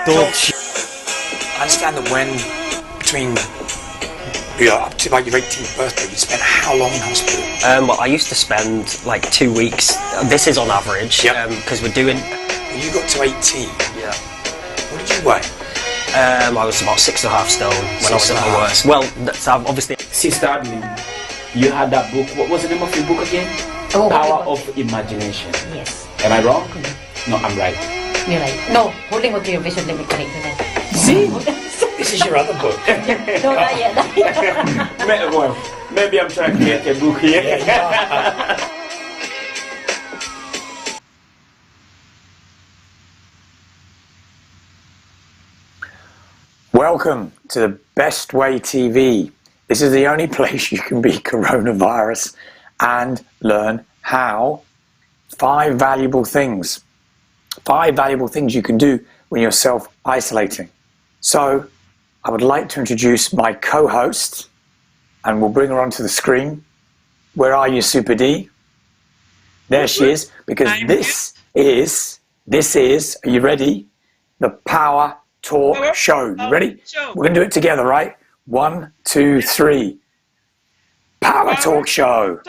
Dog shit. I understand that when between up to like your 18th birthday, you spent how long in hospital? Well, I used to spend like 2 weeks. This is on average, because we're doing. When you got to 18, Yeah. what did you weigh? I was about 6.5 stone when I was at my worst. Well, that's obviously. Sister Adley, you had that book. What was the name of your book again? Oh, Power of Imagination. Yes. Am I wrong? No, I'm right. You're right. No, holding on to your vision, let me correct you then. See? This is your other book. No, not yet. Not yet. Well, maybe I'm trying to get a book here. Welcome to the Best Way TV. This is the only place you can beat coronavirus and learn how. 5 valuable things. 5 valuable things you can do when you're self-isolating. So I would like to introduce my co-host, and we'll bring her onto the screen. Where are you, Super D? There she is, because this is, are you ready? The Power Talk Show. You ready? We're going to do it together, right? 1, 2, 3. Power Talk Show.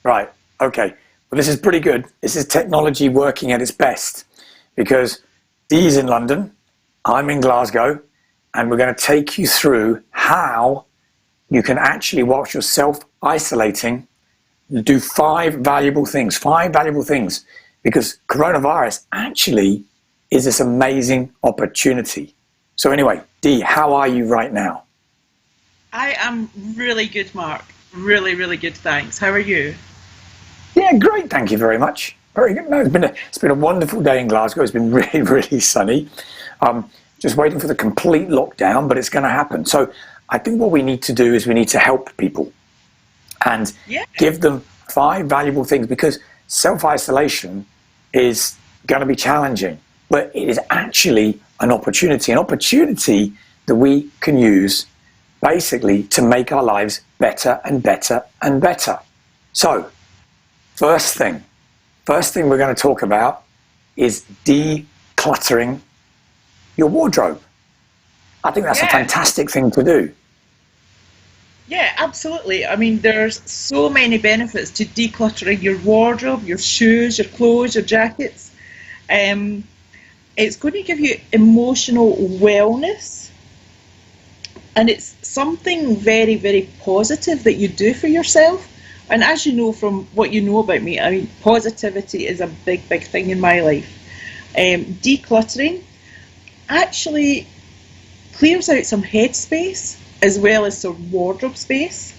Right, okay. Well, this is pretty good. This is technology working at its best, because Dee's in London, I'm in Glasgow, and we're going to take you through how you can actually, whilst you're self-isolating, do 5 valuable things. 5 valuable things, because coronavirus actually is this amazing opportunity. So anyway, Dee, how are you right now? I am really good, Mark. Really, really good, thanks. How are you? Yeah, great, thank you very much. Very good. No, it's been a wonderful day in Glasgow. It's been really, really sunny. Just waiting for the complete lockdown, but it's going to happen. So I think what we need to do is we need to help people and give them 5 valuable things, because self-isolation is going to be challenging, but it is actually an opportunity that we can use basically to make our lives better and better and better. So first thing we're going to talk about is decluttering your wardrobe. I think that's a fantastic thing to do. Yeah, absolutely. I mean, there's so many benefits to decluttering your wardrobe, your shoes, your clothes, your jackets. It's going to give you emotional wellness, and it's something very, very positive that you do for yourself. And as you know from what you know about me, I mean, positivity is a big, big thing in my life. Decluttering actually clears out some headspace as well as some wardrobe space.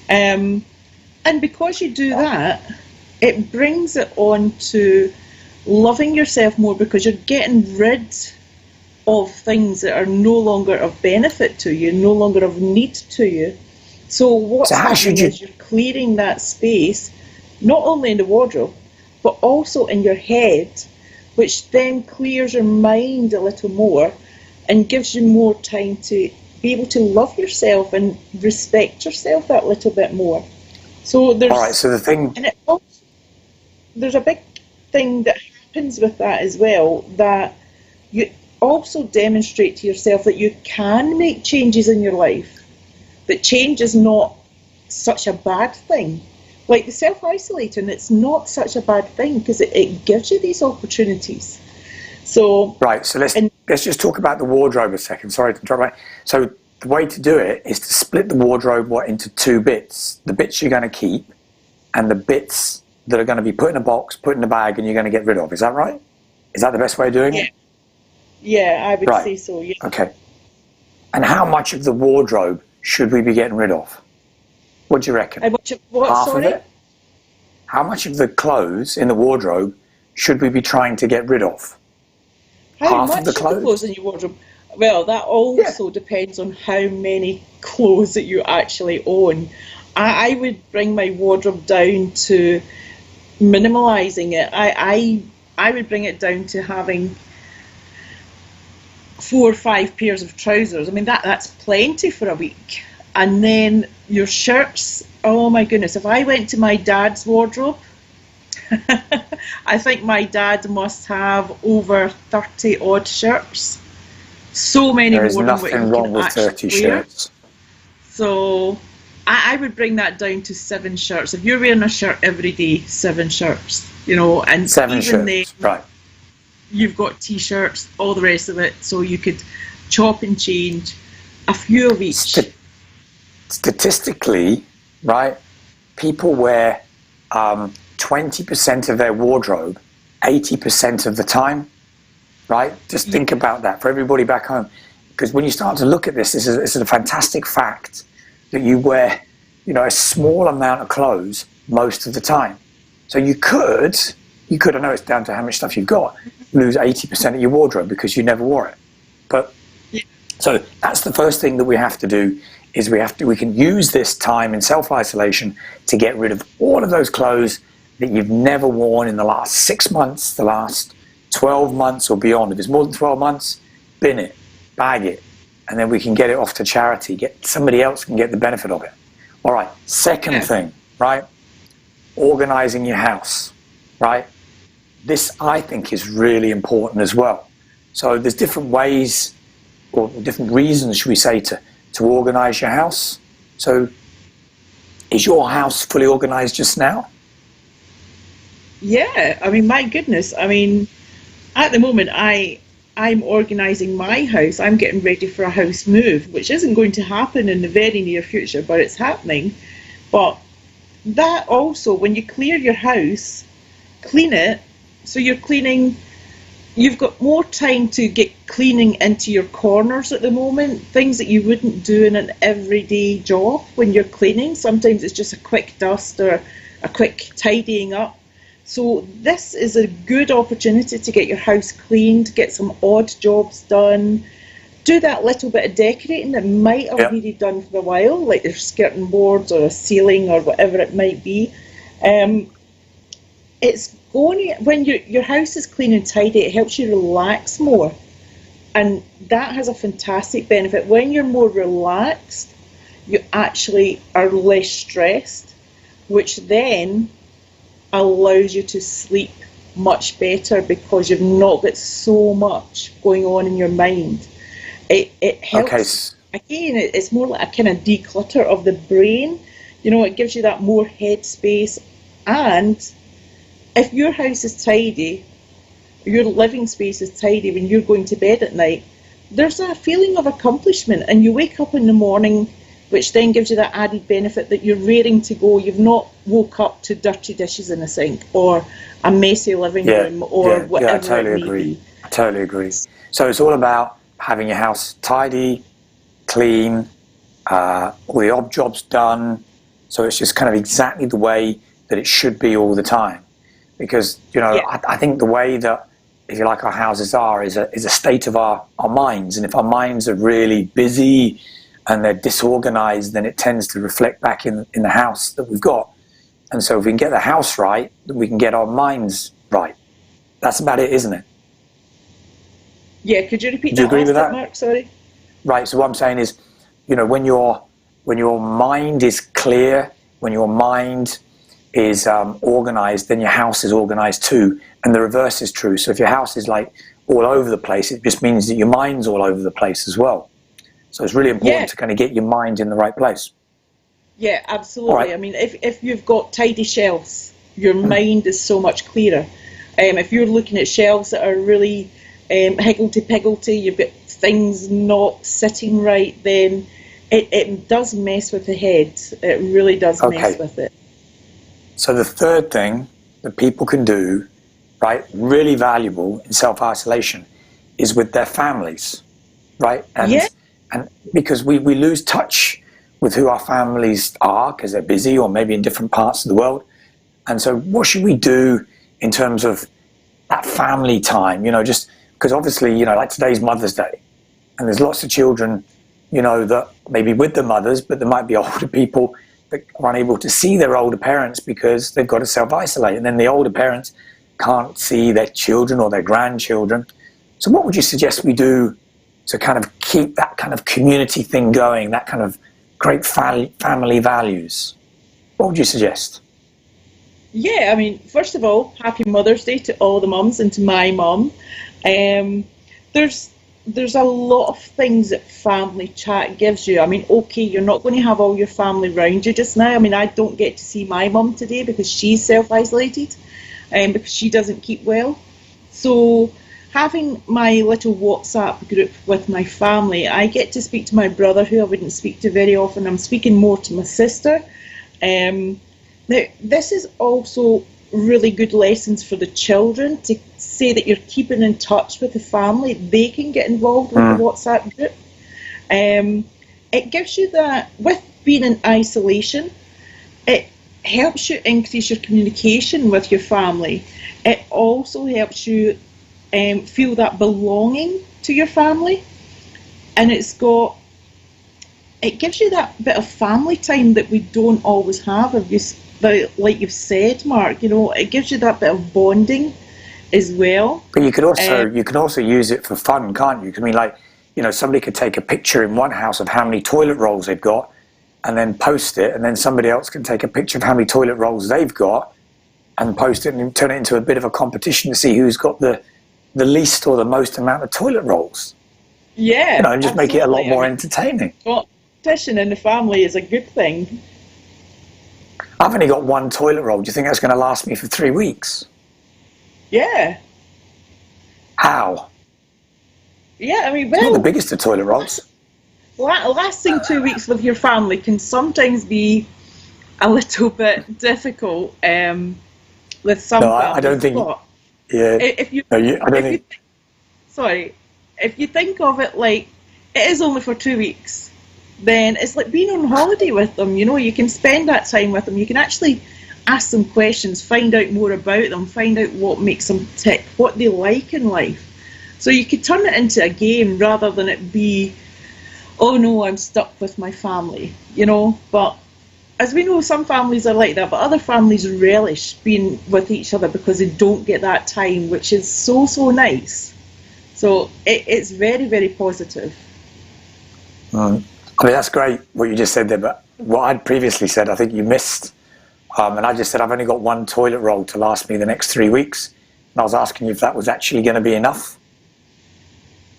And because you do that, it brings it on to loving yourself more, because you're getting rid of things that are no longer of benefit to you, no longer of need to you. So what's happening is you're clearing that space, not only in the wardrobe, but also in your head, which then clears your mind a little more and gives you more time to be able to love yourself and respect yourself that little bit more. So there's, all right, so the thing, and it also, there's a big thing that happens with that as well, that you also demonstrate to yourself that you can make changes in your life, that change is not such a bad thing. Like the self-isolating, it's not such a bad thing, because it gives you these opportunities. So right, so let's just talk about the wardrobe a second. Sorry to interrupt. So the way to do it is to split the wardrobe into 2 bits. The bits you're going to keep, and the bits that are going to be put in a box, put in a bag, and you're going to get rid of. Is that right? Is that the best way of doing it? Yeah, I would say so, yeah. Okay. And how much of the wardrobe should we be getting rid of? What do you reckon? Half of it? How much of the clothes in the wardrobe should we be trying to get rid of? Half of the clothes in your wardrobe? Well, that also depends on how many clothes that you actually own. I would bring my wardrobe down to minimalising it. I would bring it down to having 4 or 5 pairs of trousers. I mean, that's plenty for a week. And then your shirts, oh my goodness, if I went to my dad's wardrobe, I think my dad must have over 30 odd shirts. So many There is more than what nothing he wrong can with actually 30 wear. shirts. So I would bring that down to 7 shirts. If you're wearing a shirt every day, 7 shirts, you know, and 7 even then shirts, right. you've got t-shirts, all the rest of it, so you could chop and change a few of each. Statistically, right, people wear 20% of their wardrobe 80% of the time, right? Just think about that for everybody back home. Because when you start to look at this, this is a fantastic fact that you wear, you know, a small amount of clothes most of the time. So you could, I know it's down to how much stuff you've got, lose 80% of your wardrobe because you never wore it. But so that's the first thing that we have to do, is we can use this time in self-isolation to get rid of all of those clothes that you've never worn in the last 6 months, the last 12 months or beyond. If it's more than 12 months, bin it, bag it, and then we can get it off to charity. Somebody else can get the benefit of it. All right, second thing, right? Organizing your house, right? This, I think, is really important as well. So there's different ways or different reasons, should we say, to organize your house. So is your house fully organized just now? Yeah, I mean, my goodness. I mean, at the moment, I'm organising my house. I'm getting ready for a house move, which isn't going to happen in the very near future, but it's happening. But that also, when you clear your house, clean it. So you're cleaning, you've got more time to get cleaning into your corners at the moment, things that you wouldn't do in an everyday job when you're cleaning. Sometimes it's just a quick dust or a quick tidying up. So this is a good opportunity to get your house cleaned, get some odd jobs done, do that little bit of decorating that might have needed done for a while, like your skirting boards or a ceiling or whatever it might be. It's going, when your house is clean and tidy, it helps you relax more. And that has a fantastic benefit. When you're more relaxed, you actually are less stressed, which then allows you to sleep much better because you've not got so much going on in your mind. It helps. Again, it's more like a kind of declutter of the brain. You know, it gives you that more headspace. And if your house is tidy, your living space is tidy when you're going to bed at night, there's a feeling of accomplishment, and you wake up in the morning, which then gives you that added benefit that you're raring to go. You've not woke up to dirty dishes in the sink or a messy living room or whatever. I totally agree. I totally agree. So it's all about having your house tidy, clean, all the odd jobs done. So it's just kind of exactly the way that it should be all the time. Because, you know, I think the way that, if you like, our houses are is a state of our minds. And if our minds are really busy and they're disorganized, then it tends to reflect back in the house that we've got. And so if we can get the house right, we can get our minds right. That's about it, isn't it? Yeah, could you repeat Do you agree with that, Mark? Sorry. Right, so what I'm saying is, you know, when your mind is clear, when your mind is organized, then your house is organized too. And the reverse is true. So if your house is like all over the place, it just means that your mind's all over the place as well. So it's really important to kind of get your mind in the right place. Yeah, absolutely. Right. I mean, if you've got tidy shelves, your mind is so much clearer. If you're looking at shelves that are really higgledy-piggledy, you've got things not sitting right, then it does mess with the head. It really does mess with it. So the third thing that people can do, right, really valuable in self-isolation, is with their families, right? And because we lose touch with who our families are because they're busy or maybe in different parts of the world. And so what should we do in terms of that family time? You know, just because obviously, you know, like today's Mother's Day, and there's lots of children, you know, that maybe with the mothers, but there might be older people that are unable to see their older parents because they've got to self-isolate. And then the older parents can't see their children or their grandchildren. So what would you suggest we do to kind of keep that kind of community thing going, that kind of great family values? What would you suggest? Yeah, I mean, first of all, happy Mother's Day to all the mums and to my mum. Um, there's there's a lot of things that family chat gives you. I mean, okay, you're not going to have all your family round you just now. I mean, I don't get to see my mum today because she's self-isolated, because she doesn't keep well. So having my little WhatsApp group with my family, I get to speak to my brother, who I wouldn't speak to very often. I'm speaking more to my sister. Um, Now, this is also really good lessons for the children to say that you're keeping in touch with the family. They can get involved with the WhatsApp group. It gives you that, with being in isolation, it helps you increase your communication with your family. It also helps you feel that belonging to your family. And it gives you that bit of family time that we don't always have. But like you've said, Mark, it gives you that bit of bonding as well. But you can also use it for fun, can't you? I mean, like, somebody could take a picture in one house of how many toilet rolls they've got, and then post it, and then somebody else can take a picture of how many toilet rolls they've got, and post it, and turn it into a bit of a competition to see who's got the least or the most amount of toilet rolls. Yeah, and just make it a lot more entertaining. Competition in the family is a good thing. I've only got one toilet roll. Do you think that's going to last me for 3 weeks? Yeah. How? Yeah, I mean, It's not the biggest of toilet rolls. lasting 2 weeks with your family can sometimes be a little bit difficult with some families. I don't think. Yeah. If you think of it like it is only for 2 weeks, then it's like being on holiday with them. You can spend that time with them. You can actually ask them questions, find out more about them, find out what makes them tick, what they like in life. So you could turn it into a game rather than it be, oh no, I'm stuck with my family, But as we know, some families are like that, but other families relish being with each other because they don't get that time, which is so, so nice. So it's very, very positive. I mean, that's great what you just said there, but what I'd previously said, I think you missed. And I just said I've only got one toilet roll to last me the next 3 weeks. And I was asking you if that was actually going to be enough.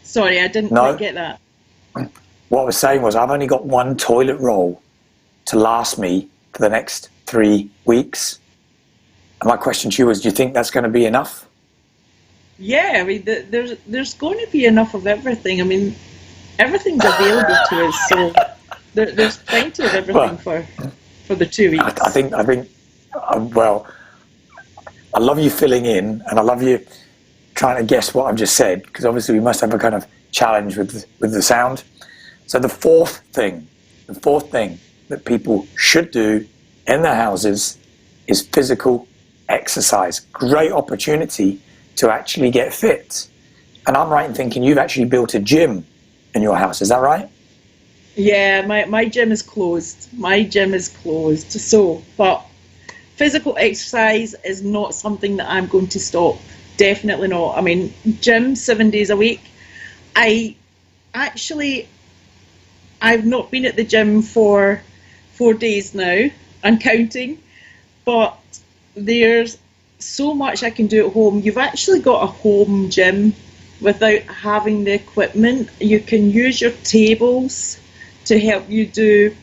Sorry, I didn't quite get that. What I was saying was I've only got one toilet roll to last me for the next 3 weeks. And my question to you is, do you think that's going to be enough? Yeah, I mean, there's going to be enough of everything. I mean, everything's available to us, so there's plenty of everything for the 2 weeks. I think. Well, I love you filling in, and I love you trying to guess what I've just said, because obviously we must have a kind of challenge with the sound. So the fourth thing that people should do in their houses is physical exercise. Great opportunity to actually get fit. And I'm right in thinking you've actually built a gym in your house, is that right? Yeah, my gym is closed. But physical exercise is not something that I'm going to stop. Definitely not. I mean, gym 7 days a week. I've not been at the gym for 4 days now and counting, but there's so much I can do at home. You've actually got a home gym without having the equipment. You can use your tables to help you do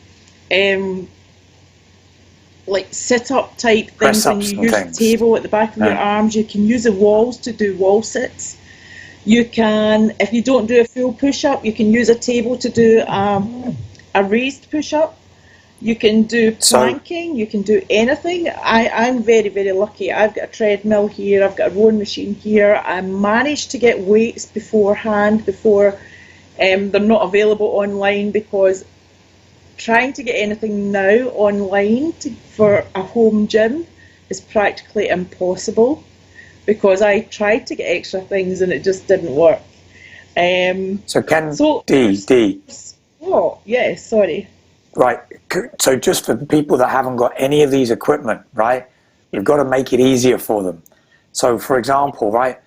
like sit-up type things, and you use the table at the back of your arms. You can use the walls to do wall sits. You can, if you don't do a full push-up, you can use a table to do a raised push-up. You can do planking, you can do anything. I'm very, very lucky. I've got a treadmill here, I've got a rowing machine here. I managed to get weights beforehand, before they're not available online, because trying to get anything now online for a home gym is practically impossible, because I tried to get extra things and it just didn't work. Sorry. Right, so just for the people that haven't got any of these equipment, right, you've got to make it easier for them. So for example, right,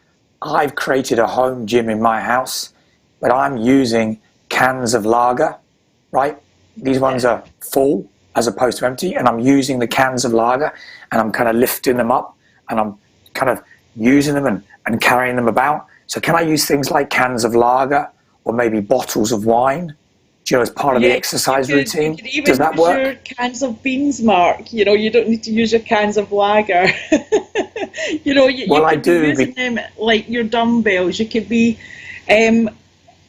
I've created a home gym in my house, but I'm using cans of lager, right? These ones are full, as opposed to empty, and I'm using the cans of lager and I'm kind of lifting them up and I'm kind of using them and carrying them about. So can I use things like cans of lager or maybe bottles of wine, as part of the exercise routine? You could even Does that use work? your cans of beans, Mark. You don't need to use your cans of lager. I could do. be using them like your dumbbells. You could be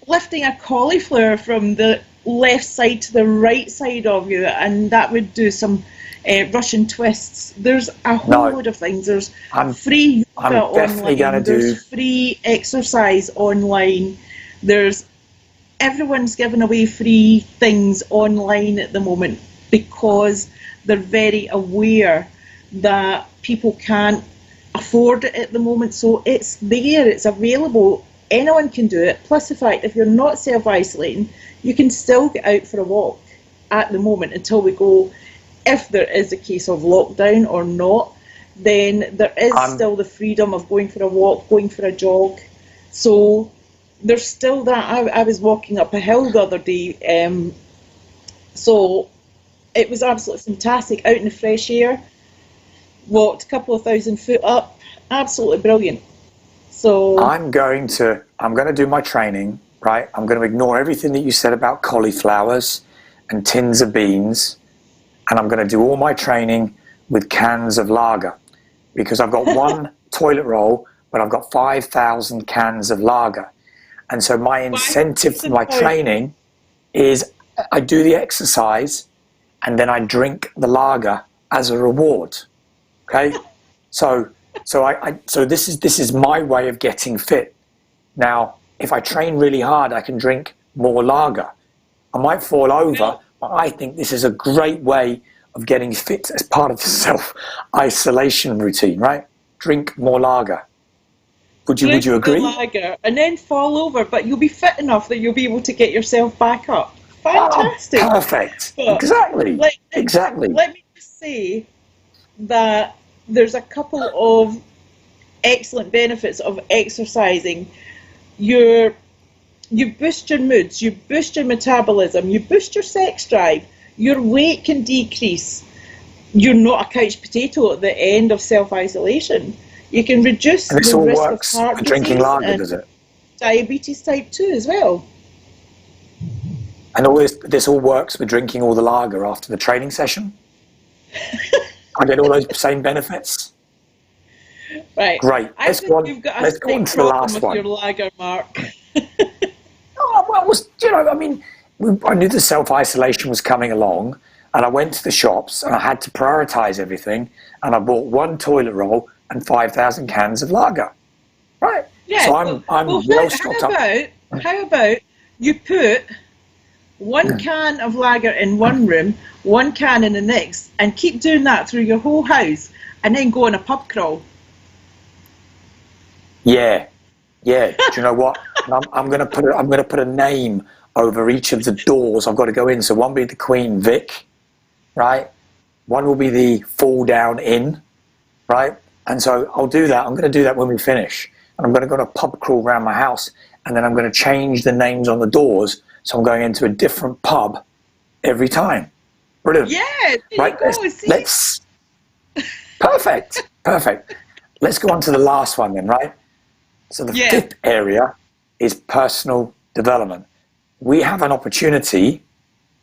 lifting a cauliflower from the left side to the right side of you, and that would do some Russian twists. There's a whole load of things. There's free yoga online. There's free exercise online. Everyone's giving away free things online at the moment because they're very aware that people can't afford it at the moment. So it's there, it's available. Anyone can do it. Plus the fact, if you're not self-isolating, you can still get out for a walk at the moment until we go, if there is a case of lockdown or not, then there is still the freedom of going for a walk, going for a jog. So there's still that. I was walking up a hill the other day, so it was absolutely fantastic, out in the fresh air, walked a couple of 1,000 foot up, absolutely brilliant. So I'm going to do my training, right? I'm going to ignore everything that you said about cauliflowers and tins of beans, and I'm going to do all my training with cans of lager, because I've got one toilet roll, but I've got 5,000 cans of lager. And so my incentive for my training is I do the exercise and then I drink the lager as a reward. Okay? So this is my way of getting fit. Now, if I train really hard, I can drink more lager. I might fall over, but I think this is a great way of getting fit as part of the self-isolation routine, right? Drink more lager. Would you agree? Lager and then fall over, but you'll be fit enough that you'll be able to get yourself back up. Fantastic. Oh, perfect. Exactly. Exactly. Let me just say that there's a couple of excellent benefits of exercising. You boost your moods, you boost your metabolism, you boost your sex drive, your weight can decrease. You're not a couch potato at the end of self-isolation. You can reduce the risk of heart disease. For drinking lager, does it? Diabetes type 2 as well. And this all works with drinking all the lager after the training session? I get all those same benefits? Right. Great. Let's go on to the last one. Your lager, Mark. I knew the self-isolation was coming along, and I went to the shops and I had to prioritize everything, and I bought one toilet roll and 5,000 cans of lager. Right. Yeah. So I'm well stocked up. How about you put one can of lager in one room, one can in the next, and keep doing that through your whole house, and then go on a pub crawl. Yeah. Do you know what? I'm going to put a name over each of the doors I've got to go in. So one will be the Queen Vic, right? One will be the Fall Down Inn, right? And so I'll do that. I'm going to do that when we finish. And I'm going to go on a pub crawl around my house, and then I'm going to change the names on the doors. So I'm going into a different pub every time. Brilliant. Yeah. Right. Let's perfect. Let's go on to the last one then, right? So the fifth area is personal development. We have an opportunity,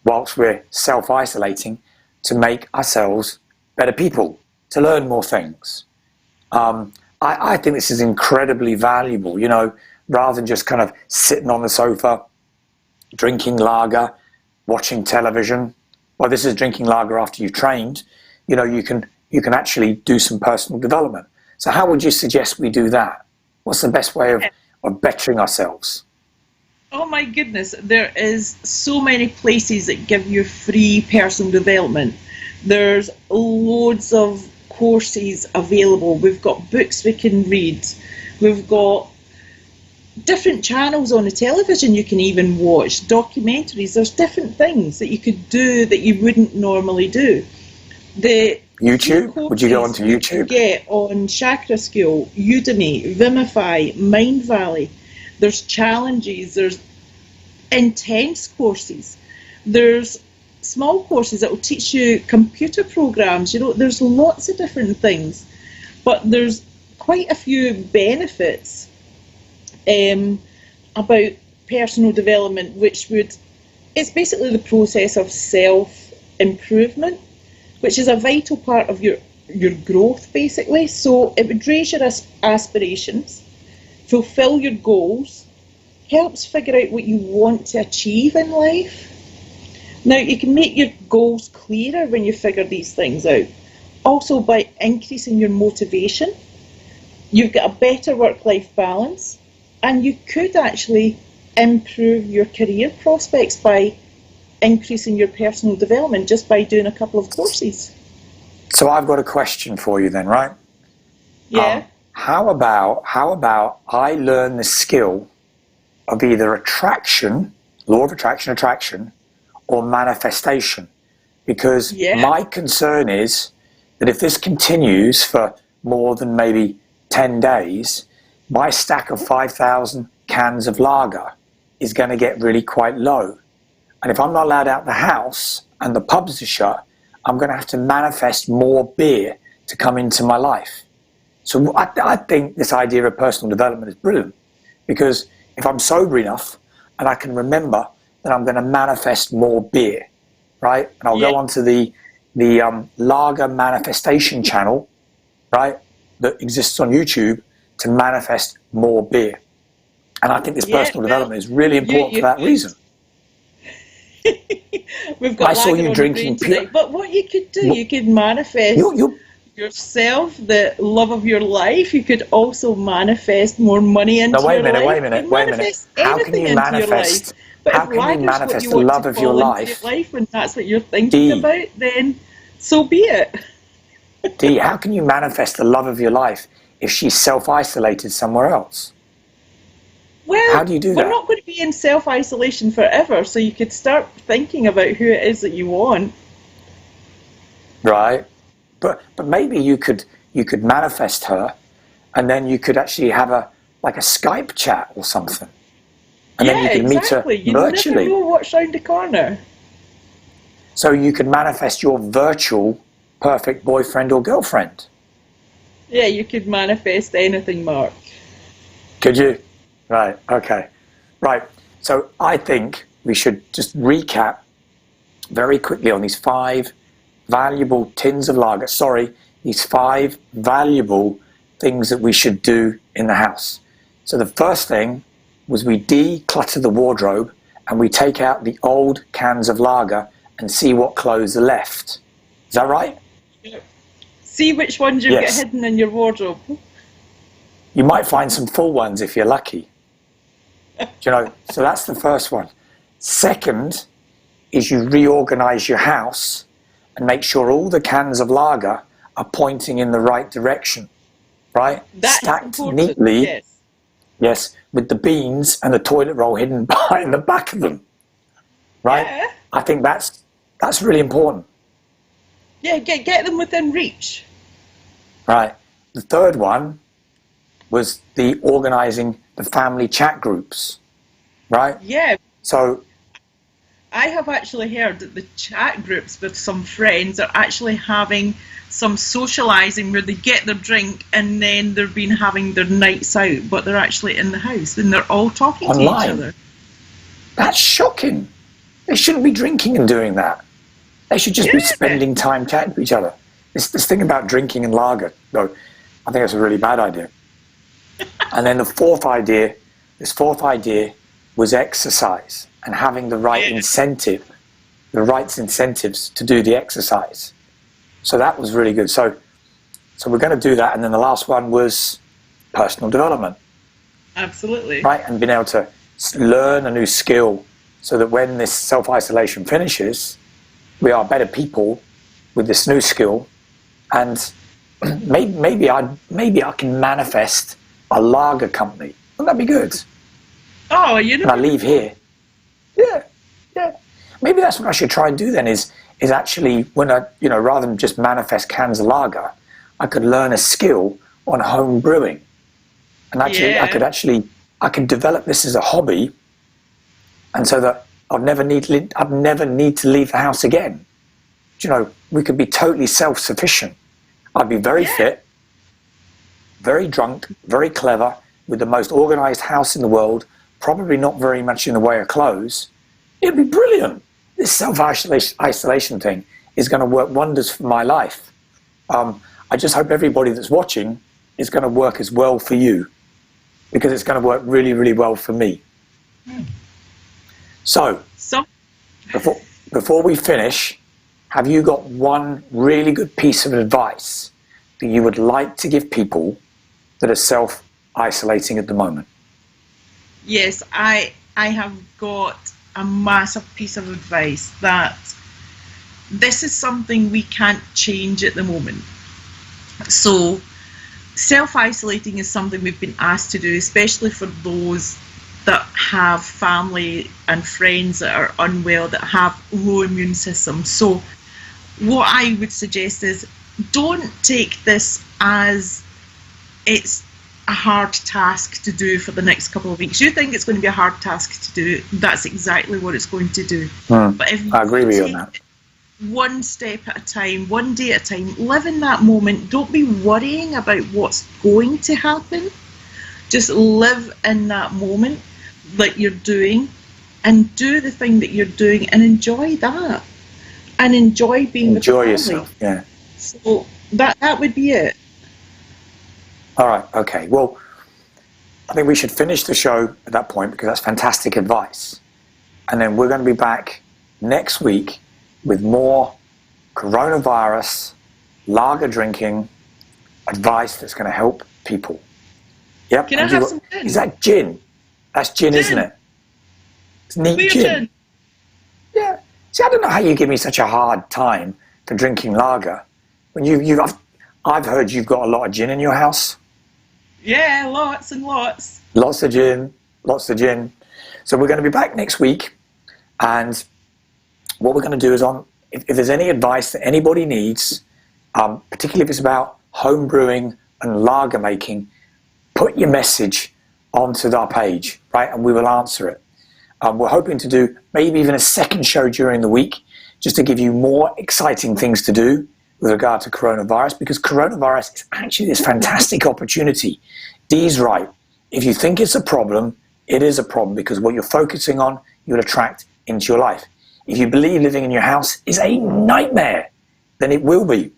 whilst we're self-isolating, to make ourselves better people, to learn more things. I think this is incredibly valuable, rather than just kind of sitting on the sofa, drinking lager, watching television. Well, this is drinking lager after you've trained. You can actually do some personal development. So how would you suggest we do that? What's the best way of bettering ourselves? Oh my goodness, there is so many places that give you free personal development. There's loads of courses available. We've got books we can read. We've got different channels on the television you can even watch, documentaries. There's different things that you could do that you wouldn't normally do. The YouTube? Would you go onto YouTube? Get on Chakra School, Udemy, Vimify, Mind Valley. There's challenges, there's intense courses, there's small courses that will teach you computer programs. You know, there's lots of different things, but there's quite a few benefits about personal development, it's basically the process of self-improvement, which is a vital part of your growth, basically. So it would raise your aspirations, fulfill your goals, helps figure out what you want to achieve in life. Now, you can make your goals clearer when you figure these things out. Also, by increasing your motivation, you've got a better work-life balance, and you could actually improve your career prospects by increasing your personal development just by doing a couple of courses. So I've got a question for you then, right? Yeah. How about I learn the skill of either attraction, law of attraction, or manifestation? Because my concern is that if this continues for more than maybe 10 days, my stack of 5,000 cans of lager is going to get really quite low. And if I'm not allowed out the house and the pubs are shut, I'm going to have to manifest more beer to come into my life. So I think this idea of personal development is brilliant, because if I'm sober enough and I can remember that I'm going to manifest more beer, right? And I'll go onto the lager manifestation channel, right, that exists on YouTube to manifest more beer. And I think this personal development is really important for that reason. We've got I saw you lager on drinking the brain tonight. But what you could do, you could manifest yourself, the love of your life. You could also manifest more money into your life. Wait a minute. How can you manifest? How can you manifest the love of your life? When that's what you're thinking about, then so be it. Dee, how can you manifest the love of your life if she's self-isolated somewhere else? Well, how do you do that? We're not going to be in self-isolation forever, so you could start thinking about who it is that you want. Right, but maybe you could manifest her, and then you could actually have a Skype chat or something, and then you could meet her virtually. You never know what's round the corner. So you could manifest your virtual perfect boyfriend or girlfriend. Yeah, you could manifest anything, Mark. Could you? Right, okay. Right, so I think we should just recap very quickly on these 5 valuable tins of lager. These 5 valuable things that we should do in the house. So the first thing was we declutter the wardrobe and we take out the old cans of lager and see what clothes are left. Is that right? See which ones you've got hidden in your wardrobe. You might find some full ones if you're lucky. So that's the first one. Second is you reorganize your house and make sure all the cans of lager are pointing in the right direction, right? That's stacked important, neatly, yes, with the beans and the toilet roll hidden behind the back of them, right? Yeah. I think that's really important. Yeah, get them within reach. Right. The third one was the organizing the family chat groups, right? Yeah. So I have actually heard that the chat groups with some friends are actually having some socializing where they get their drink and then they've been having their nights out, but they're actually in the house and they're all talking to each other. That's shocking. They shouldn't be drinking and doing that. They should just be spending time chatting to each other. This thing about drinking and lager, though, I think that's a really bad idea. And then this fourth idea was exercise and having the right incentives to do the exercise. So that was really good. So we're going to do that. And then the last one was personal development. Absolutely. Right, and being able to learn a new skill so that when this self-isolation finishes, we are better people with this new skill. And maybe I can manifest a lager company. Wouldn't that be good? Oh, you know. And I leave here. Yeah. Maybe that's what I should try and do then is actually when I, rather than just manifest cans of lager, I could learn a skill on home brewing. And actually, I could develop this as a hobby. And so that I'd never need to leave the house again. You know, we could be totally self-sufficient. I'd be very fit, very drunk, very clever, with the most organized house in the world, probably not very much in the way of clothes. It'd be brilliant. This self-isolation thing is going to work wonders for my life. I just hope everybody that's watching is going to work as well for you, because it's going to work really, really well for me. So before we finish, have you got one really good piece of advice that you would like to give people that are self-isolating at the moment? Yes, I have got a massive piece of advice that this is something we can't change at the moment. So self-isolating is something we've been asked to do, especially for those that have family and friends that are unwell, that have low immune systems. So what I would suggest is, don't take this as it's a hard task to do for the next couple of weeks. You think it's going to be a hard task to do, that's exactly what it's going to do. But if I agree with you on that. One step at a time, one day at a time, live in that moment. Don't be worrying about what's going to happen. Just live in that moment that you're doing, and do the thing that you're doing, and enjoy that, and enjoy being with the family. Enjoy yourself, yeah. So that would be it. All right, okay. Well, I think we should finish the show at that point, because that's fantastic advice. And then we're going to be back next week with more coronavirus, lager drinking advice that's going to help people. Yep. Can I have some gin? Is that gin? That's gin, isn't it? It's neat gin. Yeah. See, I don't know how you give me such a hard time for drinking lager when I've heard you've got a lot of gin in your house. Yeah, lots and lots. Lots of gin, lots of gin. So we're going to be back next week, and what we're going to do is, if there's any advice that anybody needs, particularly if it's about home brewing and lager making, put your message onto our page, right, and we will answer it. We're hoping to do maybe even a second show during the week, just to give you more exciting things to do with regard to coronavirus, because coronavirus is actually this fantastic opportunity. Dee's right. If you think it's a problem, it is a problem, because what you're focusing on, you'll attract into your life. If you believe living in your house is a nightmare, then it will be.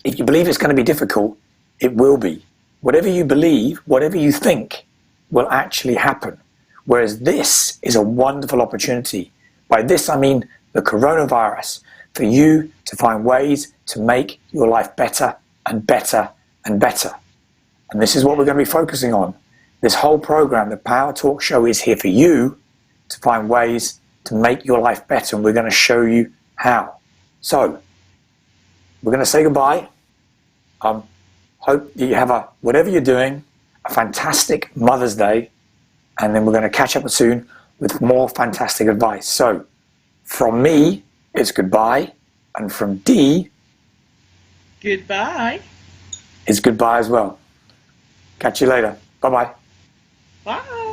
If you believe it's going to be difficult, it will be. Whatever you believe, whatever you think, will actually happen. Whereas this is a wonderful opportunity. By this, I mean the coronavirus, for you to find ways to make your life better and better and better. And this is what we're going to be focusing on. This whole program, the Power Talk Show, is here for you to find ways to make your life better, and we're going to show you how. So, we're going to say goodbye. Hope that you have whatever you're doing, a fantastic Mother's Day, and then we're going to catch up soon with more fantastic advice. So, from me, it's goodbye, and from Dee, goodbye. It's goodbye as well. Catch you later. Bye-bye. Bye.